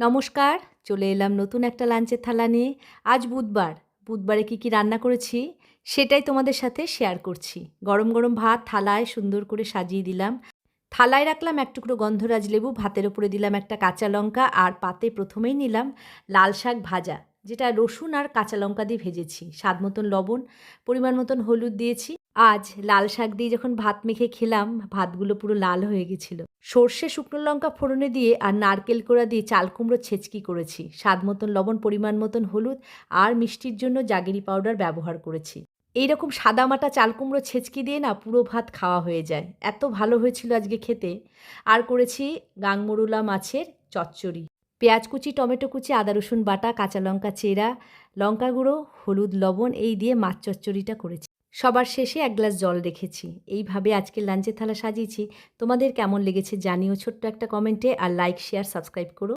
নমস্কার, চলে এলাম নতুন একটা লাঞ্চের থালা নিয়ে। আজ বুধবার। বুধবারে কী রান্না করেছি সেটাই তোমাদের সাথে শেয়ার করছি। গরম, গরম ভাত থালায় সুন্দর করে সাজিয়ে দিলাম। থালায় রাখলাম এক টুকরো গন্ধরাজ লেবু, ভাতের ওপরে দিলাম একটা কাঁচা লঙ্কা আর পাতে প্রথমেই নিলাম লাল শাক ভাজা, যেটা রসুন আর কাঁচা লঙ্কা দিয়ে ভেজেছি। স্বাদ মতন লবণ, পরিমাণ মতন হলুদ দিয়েছি। আজ লাল শাক দিয়ে যখন ভাত মেখে খেলাম, ভাতগুলো পুরো লাল হয়ে গেছিল। সর্ষে, শুকনো লঙ্কা ফোড়নে দিয়ে আর নারকেল কোড়া দিয়ে চাল কুমড়ো ছেঁচকি করেছি। স্বাদ মতন লবণ, পরিমাণ মতন হলুদ আর মিষ্টির জন্য জাগেরি পাউডার ব্যবহার করেছি। এইরকম সাদামাটা চাল কুমড়ো ছেঁচকি দিয়ে না পুরো ভাত খাওয়া হয়ে যায়। এত ভালো হয়েছিল আজকে খেতে। আর করেছি গাংমরুলা মাছের চচ্চড়ি। পেঁয়াজ কুচি, টমেটো কুচি, আদা রসুন বাটা, কাঁচা লঙ্কা চেরা, লঙ্কা গুঁড়ো, হলুদ, লবণ এই দিয়ে মাছ চচ্চড়িটা করেছি। সবার শেষে এক গ্লাস জল রেখেছি। এইভাবে আজকের লাঞ্চের থালা সাজিয়েছি। তোমাদের কেমন লেগেছে জানিও ছোট্ট একটা কমেন্টে, আর লাইক, শেয়ার, সাবস্ক্রাইব করো।